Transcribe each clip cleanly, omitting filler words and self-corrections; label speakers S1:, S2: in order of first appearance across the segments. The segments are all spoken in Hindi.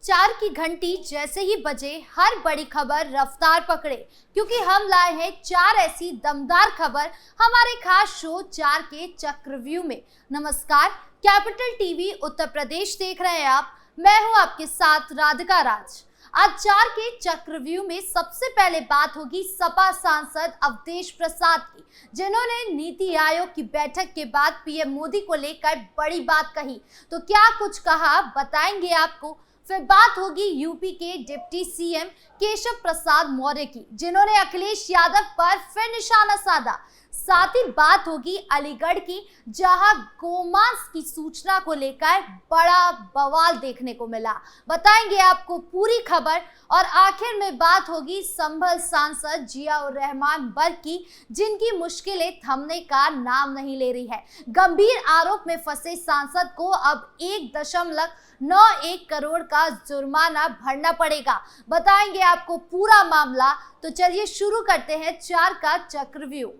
S1: चार की घंटी जैसे ही बजे हर बड़ी खबर रफ्तार पकड़े, क्योंकि हम लाए हैं चार ऐसी दमदार खबर हमारे खास शो चार के चक्रव्यूह में। नमस्कार, कैपिटल टीवी उत्तर प्रदेश देख रहे हैं आप। मैं हूं आपके साथ राधिका राज। आज चार के चक्रव्यूह में सबसे पहले बात होगी सपा सांसद अवधेश प्रसाद की, जिन्होंने नीति आयोग की बैठक के बाद पीएम मोदी को लेकर बड़ी बात कही। तो क्या कुछ कहा बताएंगे आपको। फिर बात होगी यूपी के डिप्टी सीएम केशव प्रसाद मौर्य की, जिन्होंने अखिलेश यादव पर फिर निशाना साधा। साथ ही बात होगी अलीगढ़ की, जहां गोमांस की सूचना को लेकर बड़ा बवाल देखने को मिला। बताएंगे आपको पूरी खबर। और आखिर में बात होगी संभल सांसद जियाउर रहमान बर्क की, जिनकी मुश्किलें थमने का नाम नहीं ले रही है। गंभीर आरोप में फंसे सांसद को अब 1.91 करोड़ का जुर्माना भरना पड़ेगा। बताएंगे आपको पूरा मामला। तो चलिए शुरू करते हैं चार का चक्रव्यूह।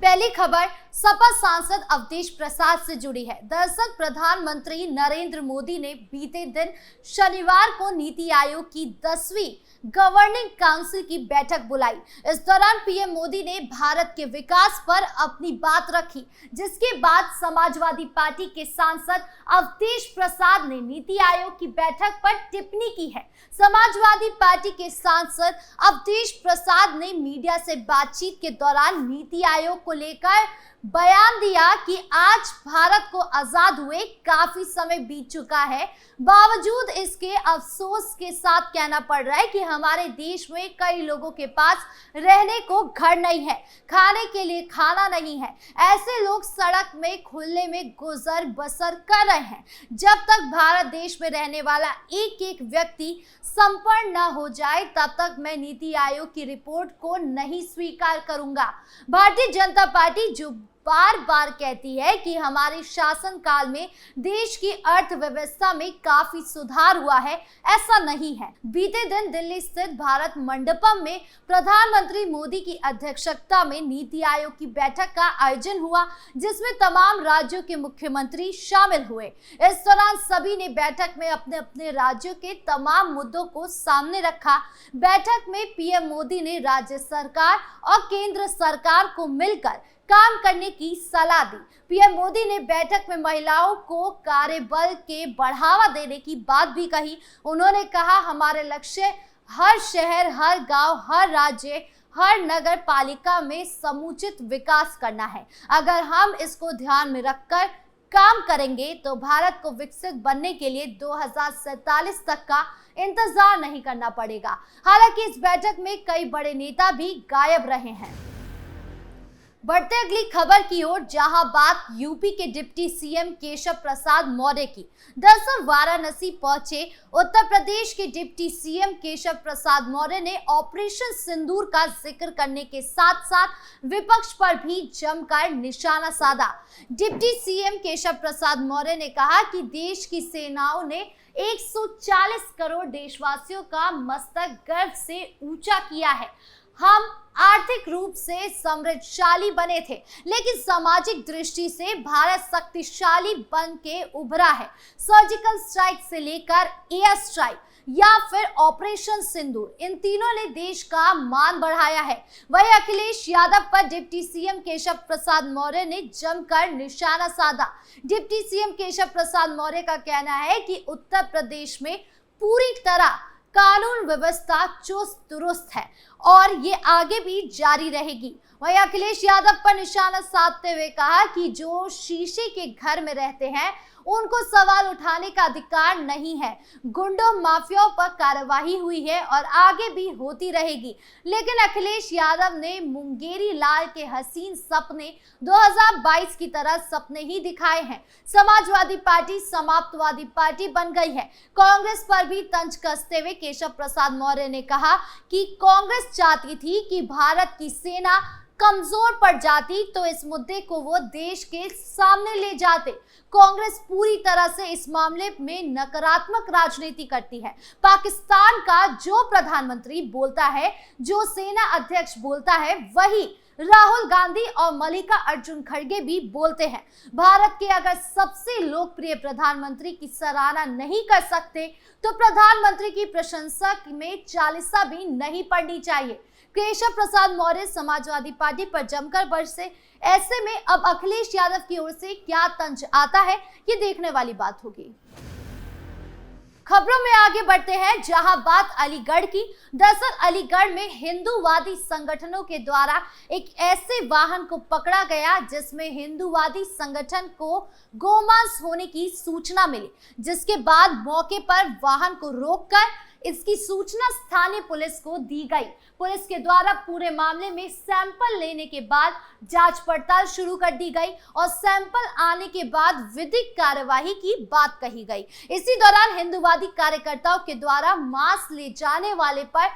S1: पहली खबर सपा सांसद अवधेश प्रसाद से जुड़ी है। दरअसल प्रधानमंत्री नरेंद्र मोदी ने बीते दिन शनिवार को नीति आयोग की 10वीं गवर्निंग काउंसिल की बैठक बुलाई। इस दौरान पीएम मोदी ने भारत के विकास पर अपनी बात रखी, जिसके बाद समाजवादी पार्टी के सांसद अवधेश प्रसाद ने नीति आयोग की बैठक पर टिप्पणी की है। समाजवादी पार्टी के सांसद अवधेश प्रसाद ने मीडिया से बातचीत के दौरान नीति आयोग को लेकर बयान दिया कि आज भारत को आजाद हुए काफी समय बीत चुका है, बावजूद इसके अफसोस के साथ कहना पड़ रहा है कि हमारे देश में कई लोगों के पास रहने को घर नहीं है, खाने के लिए खाना नहीं है। ऐसे लोग सड़क में खुले में गुजर बसर कर रहे हैं। जब तक भारत देश में रहने वाला एक एक व्यक्ति संपन्न न हो जाए, तब तक मैं नीति आयोग की रिपोर्ट को नहीं स्वीकार करूंगा। भारतीय जनता पार्टी जो बार बार कहती है कि हमारे शासनकाल में देश की अर्थव्यवस्था में काफी सुधार हुआ है, ऐसा नहीं है। बीते दिन दिल्ली स्थित भारत मंडपम में प्रधानमंत्री मोदी की अध्यक्षता में नीति आयोग की बैठक का आयोजन हुआ, जिसमें तमाम राज्यों के मुख्यमंत्री शामिल हुए। इस दौरान सभी ने बैठक में अपने अपने राज्यों के तमाम मुद्दों को सामने रखा। बैठक में पीएम मोदी ने राज्य सरकार और केंद्र सरकार को मिलकर काम करने की सलाह दी। पीएम मोदी ने बैठक में महिलाओं को कार्यबल के बढ़ावा देने की बात भी कही। उन्होंने कहा, हमारे लक्ष्य हर शहर, हर गांव, हर राज्य, हर नगर पालिका में समुचित विकास करना है। अगर हम इसको ध्यान में रखकर काम करेंगे तो भारत को विकसित बनने के लिए 2047 तक का इंतजार नहीं करना पड़ेगा। हालांकि इस बैठक में कई बड़े नेता भी गायब रहे हैं। बढ़ते अगली खबर की ओर, जहां बात यूपी के डिप्टी सीएम केशव प्रसाद मौर्य की। दरअसल वाराणसी पहुंचे उत्तर प्रदेश के डिप्टी सीएम केशव प्रसाद मौर्य ने ऑपरेशन सिंदूर का जिक्र करने के साथ साथ विपक्ष पर भी जमकर निशाना साधा। डिप्टी सीएम केशव प्रसाद मौर्य ने कहा कि देश की सेनाओं ने 140 करोड़ देशवासियों का मस्तक गर्व से ऊंचा किया है। हम आर्थिक रूप से समृद्धशाली बने थे, लेकिन सामाजिक दृष्टि से भारत शक्तिशाली बन के उभरा है। सर्जिकल स्ट्राइक से लेकर एयर स्ट्राइक या फिर ऑपरेशन सिंदूर, इन तीनों ने देश का मान बढ़ाया है। वहीं अखिलेश यादव पर डिप्टी सीएम केशव प्रसाद मौर्य ने जमकर निशाना साधा। डिप्टी सीएम केशव प्रसाद मौर्य का कहना है कि उत्तर प्रदेश में पूरी तरह कानून व्यवस्था चुस्त दुरुस्त है और ये आगे भी जारी रहेगी। वहीं अखिलेश यादव पर निशाना साधते हुए कहा कि जो शीशे के घर में रहते हैं उनको सवाल उठाने का अधिकार नहीं है। गुंडों माफियाओं पर कार्रवाई हुई है और आगे भी होती रहेगी, लेकिन अखिलेश यादव ने मुंगेरी लाल के हसीन सपने 2022 की तरह सपने ही दिखाए हैं। समाजवादी पार्टी समाप्तवादी पार्टी बन गई है। कांग्रेस पर भी तंज कसते हुए केशव प्रसाद मौर्य ने कहा कि कांग्रेस चाहती थी कि भारत की सेना कमजोर पड़ जाती तो इस मुद्दे को वो देश के सामने ले जाते। कांग्रेस पूरी तरह से इस मामले में नकारात्मक राजनीति करती है। पाकिस्तान का जो प्रधानमंत्री बोलता है, जो सेना अध्यक्ष बोलता है, वही राहुल गांधी और मल्लिकार्जुन खड़गे भी बोलते हैं, भारत के अगर सबसे लोकप्रिय प्रधानमंत्री की सराहना नहीं कर सकते तो प्रधानमंत्री की प्रशंसा में चालीसा भी नहीं पड़नी चाहिए। केशव प्रसाद मौर्य समाजवादी पार्टी पर जमकर बरसे। ऐसे में अब अखिलेश यादव की ओर से क्या तंज आता है, ये देखने वाली बात होगी। खबरों में आगे बढ़ते हैं, जहां बात अलीगढ़ की। दरअसल अलीगढ़ में हिंदूवादी संगठनों के द्वारा एक ऐसे वाहन को पकड़ा गया जिसमें हिंदूवादी संगठन को गोमांस होने की सूचना मिली, जिसके बाद मौके पर वाहन को रोककर इसकी सूचना स्थानीय पुलिस को दी गई। पुलिस के द्वारा पूरे मामले में सैंपल लेने के बाद जांच पड़ताल शुरू कर दी गई और सैंपल आने के बाद विधिक कार्यवाही की बात कही गई। इसी दौरान हिंदूवादी कार्यकर्ताओं के द्वारा मांस ले जाने वाले पर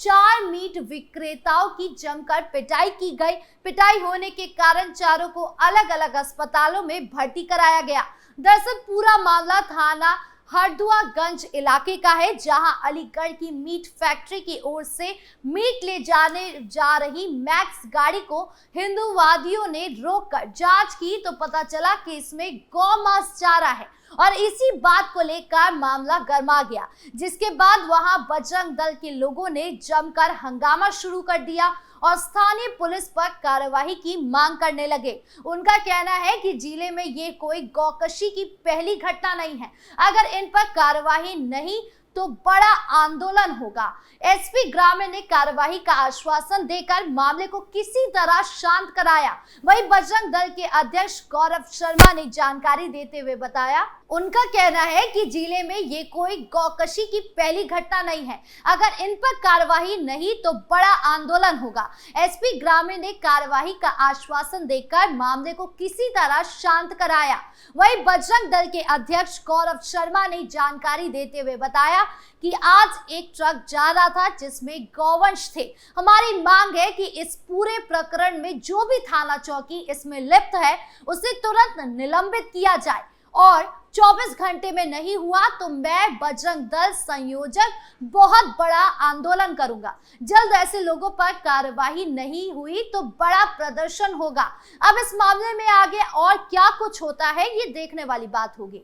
S1: 4 मीट विक्रेताओं की जमकर पिटाई की गई। पिटाई होने के कारण चारों को अलग अलग अस्पतालों में भर्ती कराया गया। दरअसल पूरा मामला थाना हरदुआगंज इलाके का है, जहां अलीगढ़ की मीट फैक्ट्री की ओर से मीट ले जाने जा रही मैक्स गाड़ी को हिंदूवादियों ने रोककर जांच की तो पता चला कि इसमें गौमांस चारा है और इसी बात को लेकर मामला गर्मा गया, जिसके बाद वहां बजरंग दल के लोगों ने जमकर हंगामा शुरू कर दिया और स्थानीय पुलिस पर कार्यवाही की मांग करने लगे। उनका कहना है कि जिले में ये कोई गौकशी की पहली घटना नहीं है, अगर इन पर कार्यवाही नहीं तो बड़ा आंदोलन होगा। एसपी ग्रामीण ने कार्यवाही का आश्वासन देकर मामले को किसी तरह शांत कराया। वहीं बजरंग दल के अध्यक्ष गौरव शर्मा ने जानकारी देते हुए बताया, उनका कहना है कि जिले में ये कोई गौकशी की पहली घटना नहीं है, अगर इन पर कार्यवाही नहीं तो बड़ा आंदोलन होगा। एसपी ग्रामीण ने कार्यवाही का आश्वासन देकर मामले को किसी तरह शांत कराया। वहीं बजरंग दल के अध्यक्ष गौरव शर्मा ने जानकारी देते हुए बताया कि आज एक ट्रक जा रहा था जिसमें गौवंश थे। हमारी मांग है कि इस पूरे प्रकरण में जो भी थाना चौकी इसमें लिप्त है उसे तुरंत निलंबित किया जाए और 24 घंटे में नहीं हुआ तो मैं बजरंग दल संयोजक बहुत बड़ा आंदोलन करूंगा। जल्द ऐसे लोगों पर कार्यवाही नहीं हुई तो बड़ा प्रदर्शन होगा। अब इस मामले में आगे और क्या कुछ होता है, ये देखने वाली बात होगी।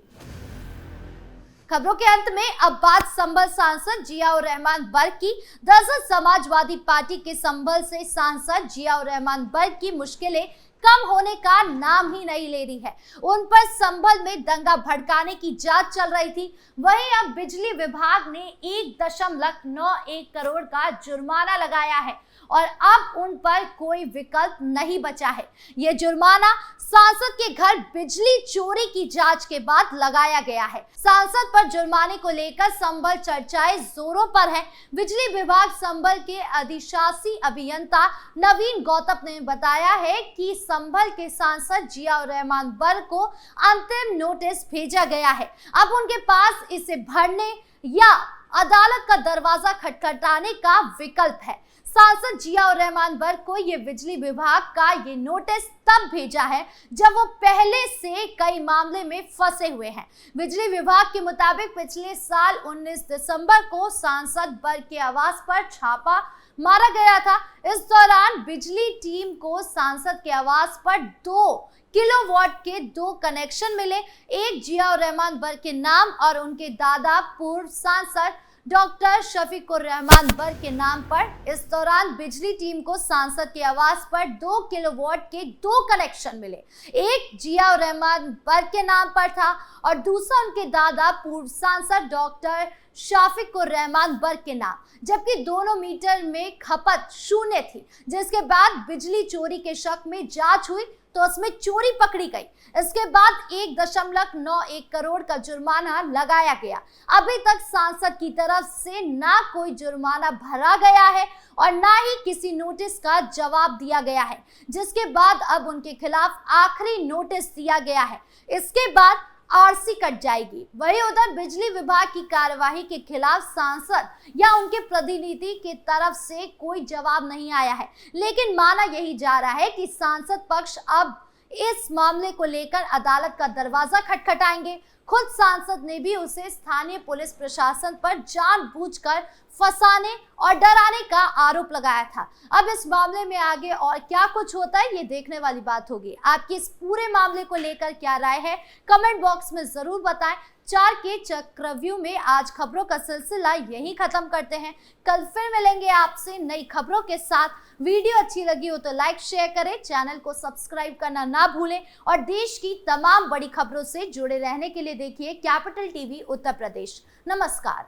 S1: खबरों के अंत में अब बात संभल सांसद जियाउर रहमान बर्क की। दरअसल समाजवादी पार्टी के संभल से सांसद जियाउर रहमान बर्क की मुश्किलें कम होने का नाम ही नहीं ले रही है। उन पर संभल में दंगा भड़काने की जांच चल रही थी। वहीं अब बिजली विभाग ने 1.91 करोड़ का जुर्माना लगाया है और अब उन पर कोई विकल्प नहीं बचा है। यह जुर्माना सांसद के घर बिजली चोरी की जांच के बाद लगाया गया है। सांसद पर जुर्माने को लेकर संभल चर्चाएं जोरों पर है। बिजली विभाग संभल के अधिशासी अभियंता नवीन गौतम ने बताया है कि संभल के सांसद जियाउर रहमान बर्क को अंतिम नोटिस भेजा गया है। अब उनके पास इसे भरने या अदालत का दरवाजा खटखटाने का विकल्प है। सांसद जियाउर रहमान बर्क को ये बिजली विभाग का ये नोटिस तब भेजा है जब वो पहले से कई मामले में फंसे हुए हैं। बिजली विभाग के मुताबिक पिछले साल 19 दिसंबर को सांसद बर्क के आवास पर छापा मारा गया था। इस दौरान बिजली टीम को सांसद के आवास पर 2 किलोवाट के 2 कनेक्शन मिले, एक जियाउर रहमान बर्क के नाम और उनके दादा पूर्व सांसद डॉक्टर शफीकुर रहमान बर्क के नाम पर। इस दौरान बिजली टीम को सांसद के आवास पर 2 किलोवाट के 2 कनेक्शन मिले, एक जियाउर रहमान बर्क के नाम पर था और दूसरा उनके दादा पूर्व सांसद डॉक्टर शफीकुर रहमान बर्क के नाम, जबकि दोनों मीटर में खपत 0 थी। जिसके बाद बिजली चोरी के शक में जांच हुई तो उसमें चोरी पकड़ी गई। इसके बाद 1.91 करोड़ का जुर्माना लगाया गया। अभी तक सांसद की तरफ से ना कोई जुर्माना भरा गया है और ना ही किसी नोटिस का जवाब दिया गया है, जिसके बाद अब उनके खिलाफ आखिरी नोटिस दिया गया है। इसके बाद आरसी कट जाएगी। वहीं उधर बिजली विभाग की कार्यवाही के खिलाफ सांसद या उनके प्रतिनिधि की तरफ से कोई जवाब नहीं आया है, लेकिन माना यही जा रहा है कि सांसद पक्ष अब इस मामले को लेकर अदालत का दरवाजा खटखटाएंगे। खुद सांसद ने भी उसे स्थानीय पुलिस प्रशासन पर जानबूझकर फंसाने और डराने का आरोप लगाया था। अब इस मामले में आगे और क्या कुछ होता है ये देखने वाली बात होगी। आपकी इस पूरे मामले को लेकर क्या राय है कमेंट बॉक्स में जरूर बताएं। 4K चक्रव्यूह में आज खबरों का सिलसिला यहीं खत्म करते हैं। कल फिर मिलेंगे आपसे नई खबरों के साथ। वीडियो अच्छी लगी हो तो लाइक शेयर करें, चैनल को सब्सक्राइब करना ना भूलें और देश की तमाम बड़ी खबरों से जुड़े रहने के लिए देखिए कैपिटल टीवी उत्तर प्रदेश। नमस्कार।